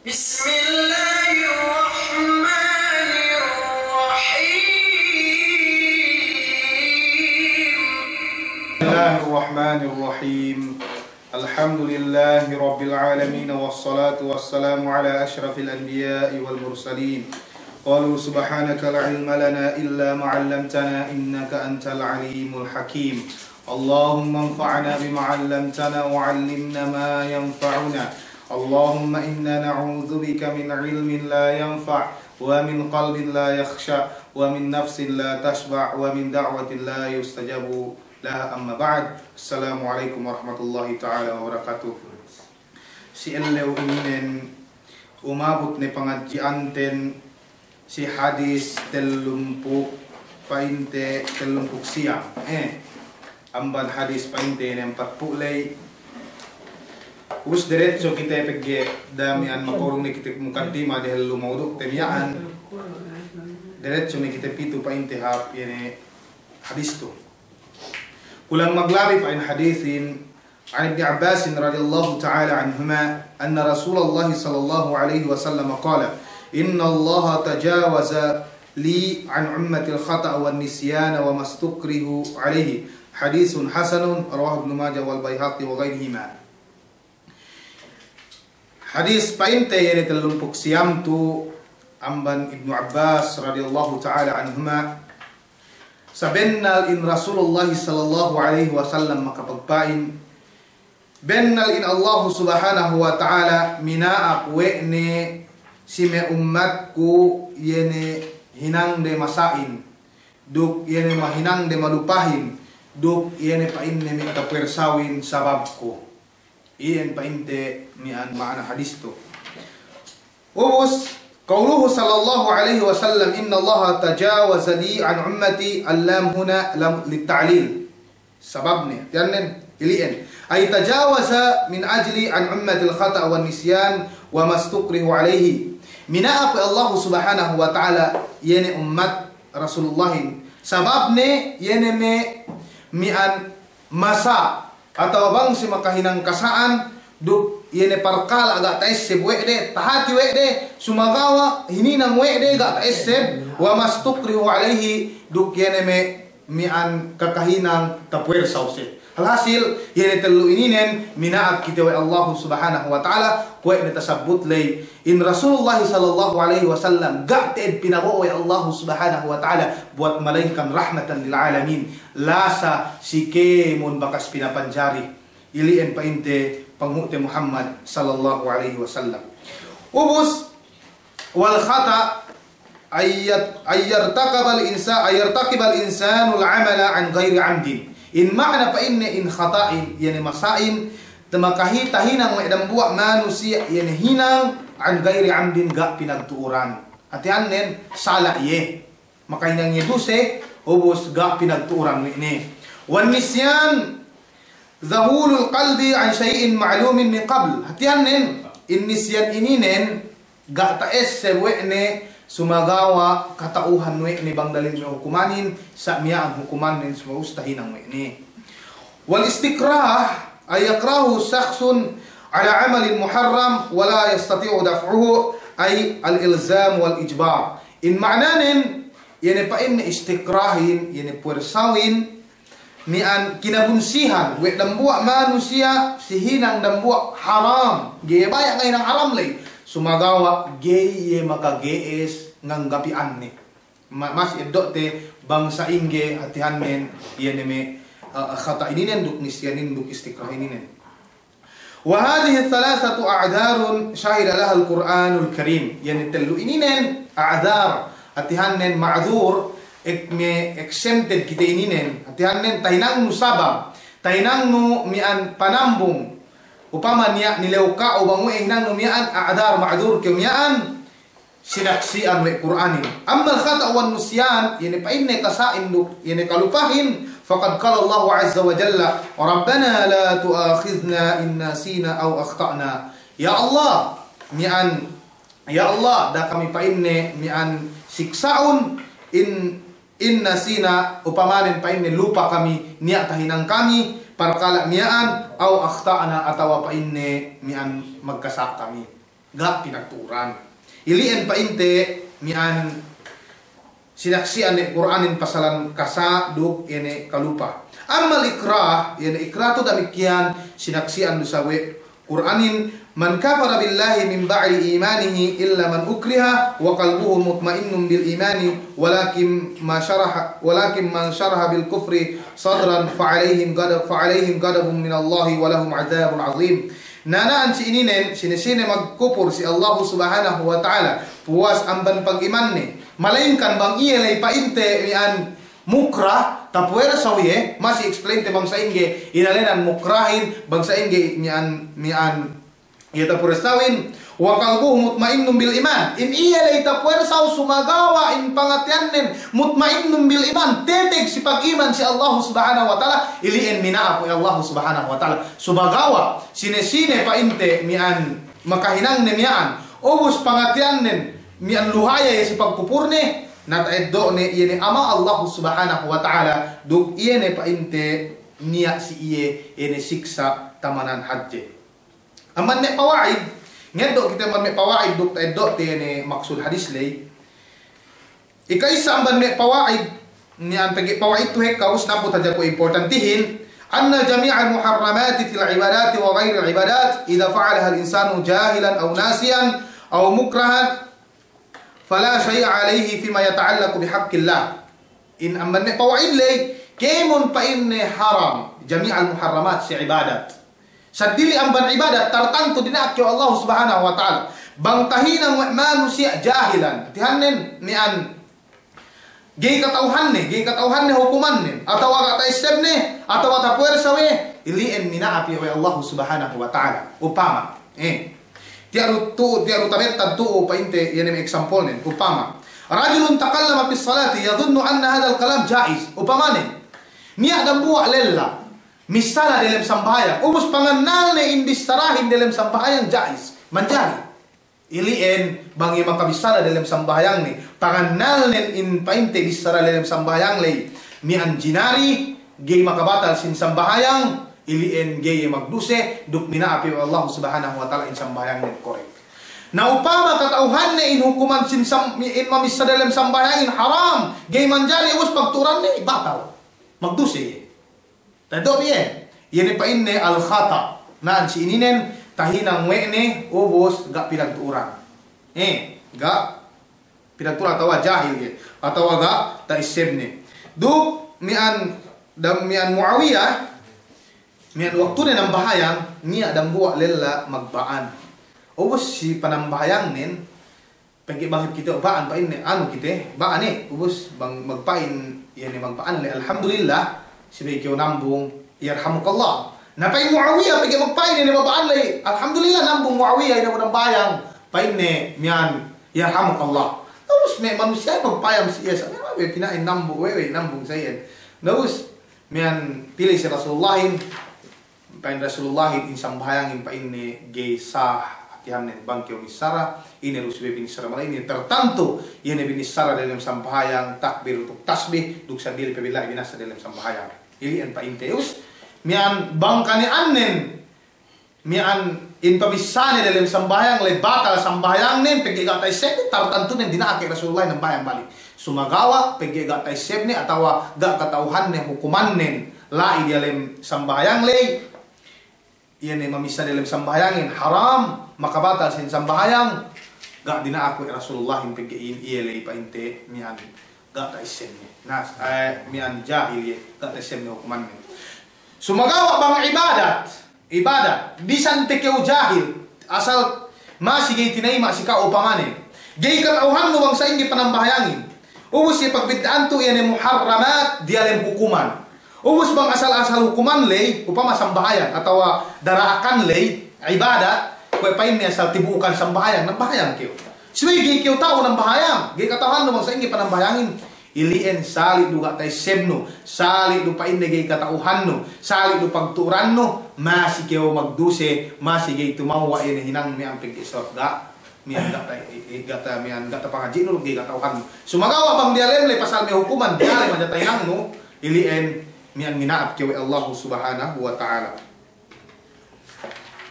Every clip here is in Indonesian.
Bismillahirrahmanirrahim. Alhamdulillahi rabbil alamin wassalatu wassalamu ala asyrafil anbiya'i wal mursalin. Qalu subhanaka la ilma lana illa ma 'allamtana innaka antal alimul hakim. Allahumma anfa'na bima 'allamtana wa 'allimna ma yanfa'una. Allahumma inna na'udzubika min 'ilmin la yanfa' wa min qalbin la yakhsha wa min nafsin la tashba' wa min da'watin la yustajabu laha amma ba'd. Assalamualaikum warahmatullahi ta'ala wabarakatuh. Si elew ininen umabot ni pangadjianten si hadis telumpuk siya. Amban hadis painte ng patpulay. Us diretso kita pegge damian makurung ni kita mukaddima dahil lumaudok temyaan. Diretso ni kita pitu painte hap yene hadis to. Kulang maglabi pa in hadithin an Ibn Abbas radhiyallahu ta'ala anhuma anna Rasulullah sallallahu alaihi wasallam qala inna Allah tajawaza li an ummati al-khata' wa nisyan wa mastukrihu alaihi hadithun hasanun rawahu Ibn Majah wal Baihaqi wa ghairihima. Hadis painte yani telumpuk siam tu amban Ibn Abbas radhiyallahu ta'ala anhuma sabennal in Rasulullah sallallahu alaihi wasallam makapagpain bennal in Allah subhanahu wa ta'ala minaak we'ne si me ummatku yene hinang de masain duk yene mahinang de malupahin duk yene painne mi kapersawin sababku iyan painte mi an maana hadis to ubus قوله صلى الله عليه وسلم إن الله تجاوز لي عن أمتي اللام هنا لام للتعليل سببني يعني إلين أي تجاوز من أجلي عن أمتي الخطأ والنسيان وما استكره عليه من أقوى الله سبحانه وتعالى يعني أمت رسول الله سببني يعني مئن مسا atau bang si makahinang kasaan duk yene parkal agak taiseb wede tahati wede sumagawa hininang wede agak taiseb wa mastukrihu alaihi duk yene mian kakahinang tapwer sauset alhasil yene telu ininen minaat kita wa Allah subhanahu wa ta'ala kuwe tasabut lay in Rasulullah sallallahu alaihi wasallam ga'ted pinabawa wa Allah subhanahu wa ta'ala buat malainkan rahmatan lil alamin lasa sikemun bakas pinapanjari iliin painte panghuti Muhammad sallallahu alaihi wasallam. Ubus wal khata ayyartaqibal insanu al-amala an ghairi amdin. In ma'na pa inne in khata'in yani masain tamakahi tahinang wedang buak manusia yani hinang an ghairi amdin ga pinagtuuran. Atianen sala ye. Makahinang yeduse ubus ga pinagtuuran ni. Wan nisyan Zahulul qalbi an syai'in ma'lumin min qabl. Hatianen innisyan ininen ga taes sewe'ne sumagawa katauhan we'ne bang dalil mi hukumanin sa miya ang hukuman nin sumaustahin ang we'ne. Wal istikrah ay yakrahu shakhsun ala amalin muharram wala yastati'u daf'uhu ay al-ilzam wal ijbar. In ma'nanin yani pa inne istikrahin yani puersawin mian kinabunsihan we dambuak manusia sihinang dambuak haram ge bayak ngay ng haram lay sumagawa ge maka gees nganggapian ni mas idote bangsa inge hatihan men yene me khata ininen duk nisyanin duk istikrah ininen wa hadhihi thalathatu a'dharun shahida laha al-Qur'anul Karim yani telu ininen a'dhar hatihan men ma'dhur exempted kita ininen hatihanen tahinang nu sabab tahinang nu mian panambung upama niya nileuka o bangu nang nu mian a'dar ma'dur kemian sinaksian we Qur'anin amma al-khata' wan nusyan yani pa inne kasain du yani kalupahin faqad qala Allah azza wa jalla rabbana la tu'akhidhna in nasina aw akhtana ya Allah mian ya Allah da kami pa inne mian siksaun in nasina upamanin pa inne lupa kami niya tahinang kami parkala miyaan aw akhtana atawa pa inne mian magkasak kami ga pinagturan. Iliin pa inte mian sinaksian ni Quranin pasalan kasa dug ini kalupa. Amal ikrah, yani ikrah tu demikian sinaksian du sawe Quranin man kafara billahi min ba'di imanihi illa man ukriha wa qalbuhu mutmainnun bil imani walakin man syaraha bil kufri sadran fa alaihim ghadabun min Allah wa lahum 'adzabun 'adzim. Nanaan si ininen sinisine magkupur si Allah Subhanahu wa taala puas amban pag-iman ni malainkan bang iyelay painte mian mukrah tapuera sawiye masih explain te bangsa inge inalenan mukrahin bangsa inge mian iya tapuera sawin wa qalbuhu mutmainnun bil iman in iyelay tapuera saw sumagawa in pangatiannen mutmainnun bil iman tetek si pag-iman si Allah Subhanahu wa taala iliin minaap ya Allah Subhanahu wa taala sumagawa sine painte mian makahinang ne mian ubus pangatiannen mian luhaya si pagpupurne nataeddo ne yene ama Allah Subhanahu wa taala dug iyene painte niya si iye ene siksa tamanan haji aman ne pawaid ngeddo kita man me pawaid dug taeddo te ne maksud hadis lay ikaisa amban me pawaid ni an pagi pawaid to he kaus na po tadya ko importantihin anna jami'al muharramati fil ibadati wa ghairi al ibadat idza fa'alaha al insanu jahilan aw nasiyan aw mukrahan fala syai'a alaihi fima yata'allaqu bihaqqillah in amman pawaid lay kemon pa inne haram jami'al muharramat si ibadat sadili amban ibadat tartanto dinakyo Allah Subhanahu wa taala bangtahin ang manusia jahilan tihannen ni an gay katauhan ni hukuman ni atawa kata istem ni atawa ta puwersa we ilien minaapi wa Allah Subhanahu wa taala upama tiaru tabet tadtu pa inte yan example nen upama rajulun takallama fi salati yadhunnu anna hadha al-kalam jaiz upama nen niya dambuwa lella misala dalam sambayang ubus panganal ne indistarahin dalam sambayang jaiz manjari ilien bangi makabisara dalam sambayang ni panganal nen in painte bisara dalam sambayang lay mi anjinari gay makabatal sin sambayang ilien gay magduse duk minaapi Allah Subhanahu wa taala in sambayang net korek. Na upama katauhan ne in hukuman sin in mamisa dalam sambayang in haram gay manjali us pagturan ne batal magduse. Tado bien. Yene pa inne al khata nan si ininen tahinang wene ubos ga pinagturan. Ga pinagturan atawa jahil ge atawa ga taisebne. Duk mian Muawiyah mian waktu ne bahayang niya dambuwa lella magbaan. Ubos si panambahayang nen pagi bangit kita baan pa inne anu kita baan ubos bang magpain yani magbaan le alhamdulillah sibe kyo nambung yarhamukallah. Napay Muawiyah pagi magpain ni babaan le alhamdulillah nambung Muawiyah ina panambayang pain ne mian yarhamukallah. Terus may manusia magpayam siya sa we pinain nambung we nambung sayen. Terus mian pilih si Rasulullahin pain Rasulullahin in sambayang in pain ne gay sah atihan ne bangkyo misara ini rusbe binisara malay ini tertentu yene binisara dalam sambayang takbir untuk tasbih duk sadili pabila binasa dalam sambayang ilian pain teus mian bangkani annen mian in pabisane dalam sambayang le batal sambayang nen pegi gatay sep tertentu nen dinaake Rasulullah nang bayang balik sumagawa pegi gatay sep ni atawa ga katauhan ne hukuman nen lai dalam sambayang le iyan mamisa dalam sambayangin haram makabatal sin sambayang ga dinaako Rasulullah in pegi iyelay painte mian ga taisem ni nas mian jahil ga taisem ni hukuman nen sumagawa bang ibadat bisan tekeu jahil asal masih gay tinay masih ka upamanin gay katauhan no bang sa ingi panambahayangin ubus si pagbidaan to yan muharramat dialem hukuman ubus bang asal-asal hukuman lay upama sambahayan atau daraakan lay ibadat kwe pain niya asal tibukan sambahayan nambahayang kiyo suwi gay kiyo tao nambahayang gay katauhan no bang sa ingi panambahayangin ilien sali du gatay sebno sali du pain gay katauhan no sali du pagturan no masih kiyo magduse masih gay tumawa yan hinang mi amping isot ga mian gata pangaji no gay katauhan sumagawa bang dialem lay pasal may hukuman dialem madatay nang no ilien mian minaap kiyo Allah Subhanahu wa taala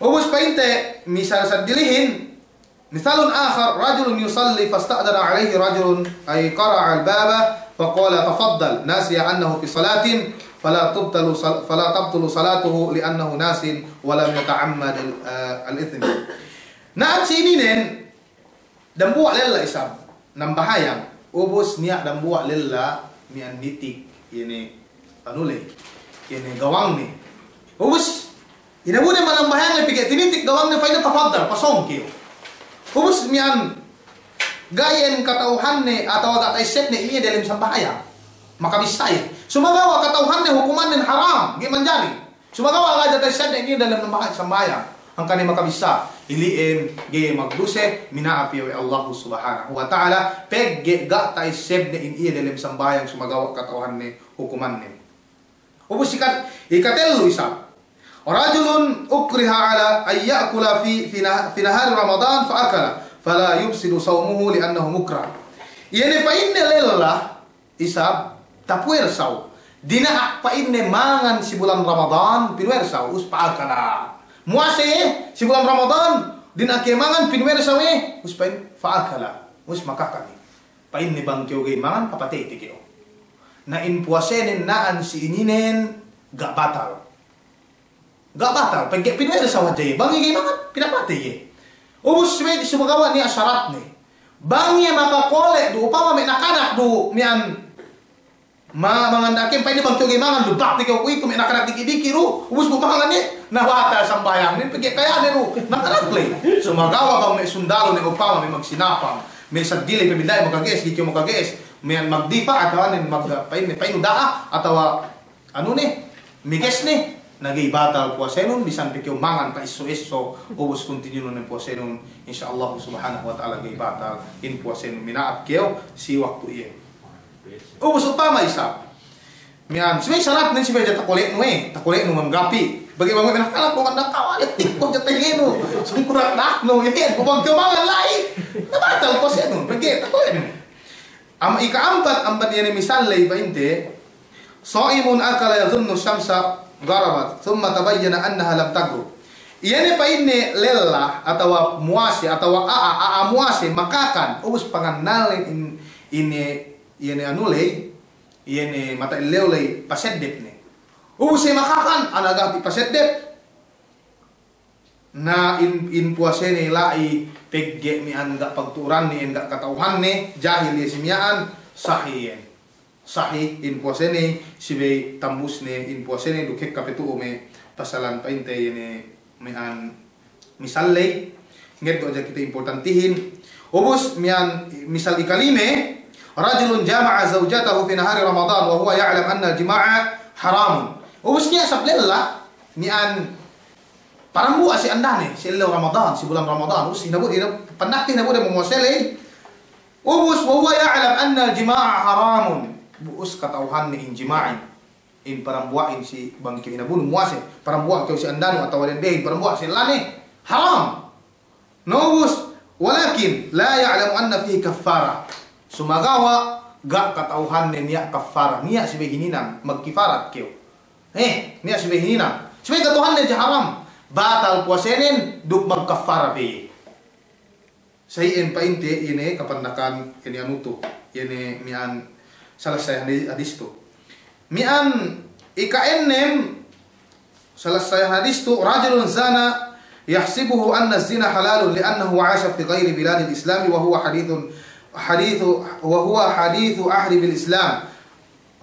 ubus painte misal sa dilihin Mithalun akhar, rajulun yusalli fasta'dana alaihi rajulun ay qara'a al-baba faqala tafaddal nasiya annahu fi salatin fala tabtulu salatuhu li'annahu nasin wa lam yata'ammad al-ithmi. Naat sininen dan buat lella isam nambahayang ubus niya dan buat lella mian nitik ini anule ini gawang ni ubus ina bude manambahayang le piket tinitik gawang ni faida tafaddal pasong kiyo ubus mian gayen katauhan ni atau agak isep ni ini dalam sambahayang maka bisa ya sumagawa katauhan ni hukuman ni haram gi manjari sumagawa agak isep ni ini dalam sambahayang angka ni maka bisa iliin ge magduse minaapi wa Allah subhanahu wa ta'ala pegge ga ta iseb ni ini dalam sambahayang sumagawa katauhan ni hukuman ni ubus ikat ikatelu isam rajulun ukriha ala ay ya'kula fi nahar Ramadan fa akala fala yufsidu sawmuhu li'annahu mukrah. Iene pa inne lella isab tapuer saw. Dina pa inne mangan si bulan Ramadan pinwer saw us pa akala. Muase si bulan Ramadan dina ke mangan pinwer saw us pa fa akala us makakani. Pa inne bang kyo ge mangan papatete kyo. Na in puasenin naan si ininen ga batal. Gak batal, pagke pinwera sa wajay, bangi kayo mga pinapatay eh. Ubus may sumagawa niya syarat ni. Bangi makakole, do upama may nakanak, do miyan, mangandakin, pa ini bang tiyo mangan, do bakti kayo, uy, kung may nakanak dikidiki, ro, ubus mo mangan ni, nawata sa bayang ni, pagke kaya ni, ro, nakanaklay. Sumagawa bang may sundalo ni upama, may magsinapang, may sadili, pamiday, magages, gikyo magages, may magdipa, atawa ni, painu daa, atawa, ano ni, miges ni, nagay batal puasenon bisan pikyo mangan pa iso-iso ubos continue nun puasenon insyaallah subhanahu wa ta'ala gay batal in puasenon minaap kyo si waktu iya ubos upama isa mian sibay sarat nin sibay takulit no takulit no manggapi bagi bang minakalap kung anda kawalit tikpo jatay no sungkurat na no yan kubang kumangan lain na batal puasenon bagi takulit no am ikaampat ampat yan misal lay ba inte so'imun akala yadhunnu syamsa garabat thumma tabayyana annaha lam taghrub. Iyane pa inne lella atau muasi atau aa muasi makakan ubus panganalin ini anule iyane mata leole paseddep ne. Ubus makakan anaga paseddep na in puasene lai pegge mi anda pagturan ni enggak katauhan ni jahil ya simiaan sahih. Sahih in puasene sibe tambus ne in puasene dukek kapetu me pasalan painte ini mian misalle ngeto aja kita importantihin ubus mian misal ikalime rajulun jama'a zawjatahu fi nahari Ramadan wa huwa ya'lam anna al-jima'a haram ubus niya sablella mian parang buas si andane si Ramadan si bulan Ramadan ubus hinabut panakti hinabut mo mosele ubus wa huwa ya'lam anna al-jima'a haramun buus katauhan ni injima'in in parambuain si bangkyo hinabun muase parambuak kyo si andano atau walendehin parambuak si lane haram nobus walakin la ya'lamu anna fihi kaffara sumagawa ga katauhan ni niya kaffara niya si begininang magkifarat kyo niya si begininang si katauhan ni haram batal puasenin duk magkaffara be sayin painte ini kapandakan ini anuto ini mian salah saya hadis tu mian ikaennem salah saya hadis tu rajulun zana yahsibuhu anna zina halalun li'annahu 'asha fi ghairi bilad al-islam wa huwa hadithu ahli bil islam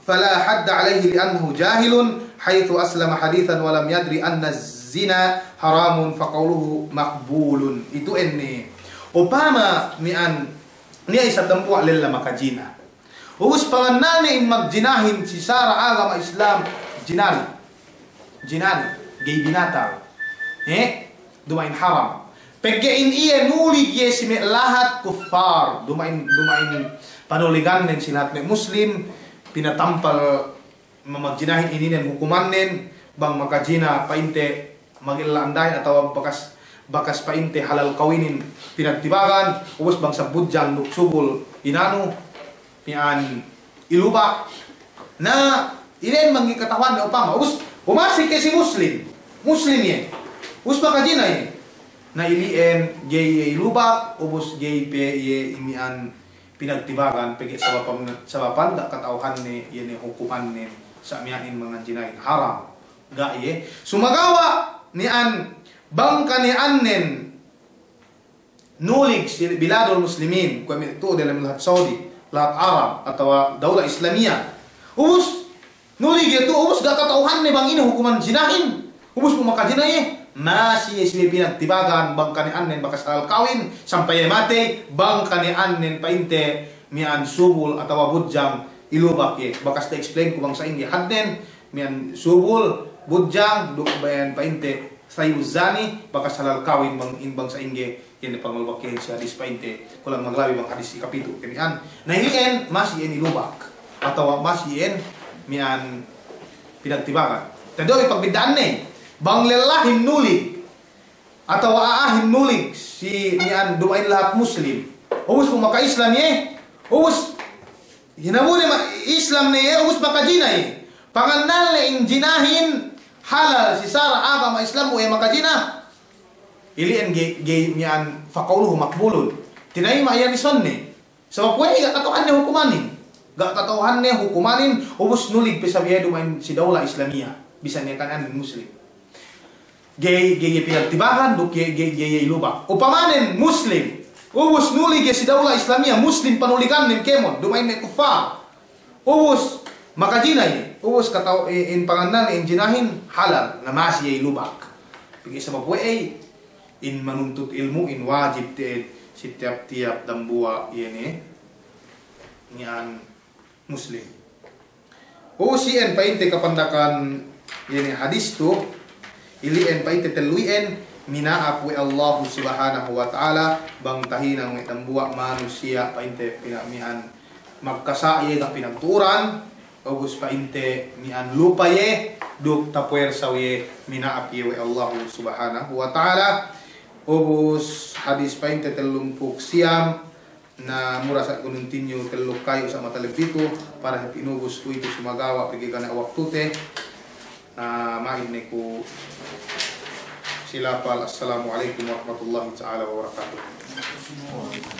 fala hadd alayhi li'annahu jahilun haythu aslama hadithan wa lam yadri anna zina haramun fa qawluhu maqbulun itu enne upama mian niya isa tempuak lella makajina ubus panganani in magjinahin si Sara agama Islam jinari gay binatal dumain haram peggein iya nuli ye si lahat kuffar dumain panuligan nen silat me muslim pinatampal mamagjinahin ini nen hukuman nen bang makajina painte magilandai atau bakas painte halal kawinin pinatibagan ubus bang sabudjan duk subul inanu pian iluba na ini mangi ketahuan na upama us umasi ke si muslim ye us makajina ye na ilien gay lubak ubos gay pe ye imian pinagtibagan pegi sabapan da katauhan ni yene hukuman ni sa mianin mga jinain haram ga ye sumagawa ni an bangka ni annen nulig biladul muslimin kami itu dalam lahat Saudi lahat Arab atau daulah Islamiyah ubos nulig itu ubos ga katauhan ni bang ini hukuman jinahin ubos pumakajinay masih pinagtibagan bang kanian nen bakas halal kawin sampai mati bang kanian nen painte mian subul atau budjang ilubak ye bakas explain ku bang sa ingi hadnen mian subul budjang duk bayan painte sayuzani bakas halal kawin bang sa ingi yan pangulbak ye si hadis painte kulang maglabi bang hadis kapitu kanian nah ini masih ini ilubak atau masih en mian pinagtibagan tadi pagbidaan ne bang lelahin nulig atau aahin nulig si nian dumain lahat muslim ubus kung maka Islam ye ubus hinamune Islam ne ye ubus maka jina ye panganal le injinahin halal si sara agama Islam ye maka jina ilian ge nian faqauluhu maqbulun tinai ma yan sonne sebab we gak katuhan ne hukumanin gak katuhan ne hukumanin ubus nulig pesabiya dumain si daulah Islamiyah bisa ne kan muslim gay pinagtibahan duk gay lubak upamanen muslim ubus nuli si daulah Islamiyah muslim panulikan nin kemon dumain me kufar ubus makajinay ubus kataw in panganan in jinahin halal na masih lubak pigi sebab we in manuntut ilmu in wajib te setiap tiap dambua yene nian muslim usien painte kapandakan yene hadis tu ilien paite teluien minaap we Allah subhanahu wa ta'ala bang tahinang may tambua manusia painte pinamian magkasaye ga pinagturan ubus painte mian lupaye duk tapuersa we minaap we Allah subhanahu wa ta'ala ubus hadis painte telumpuk siam na murasa kununtinyo teluk kayo sa matalipito para pinubus ko ito sumagawa pigi kana waktu te main ku silapal assalamualaikum warahmatullahi taala wabarakatuh.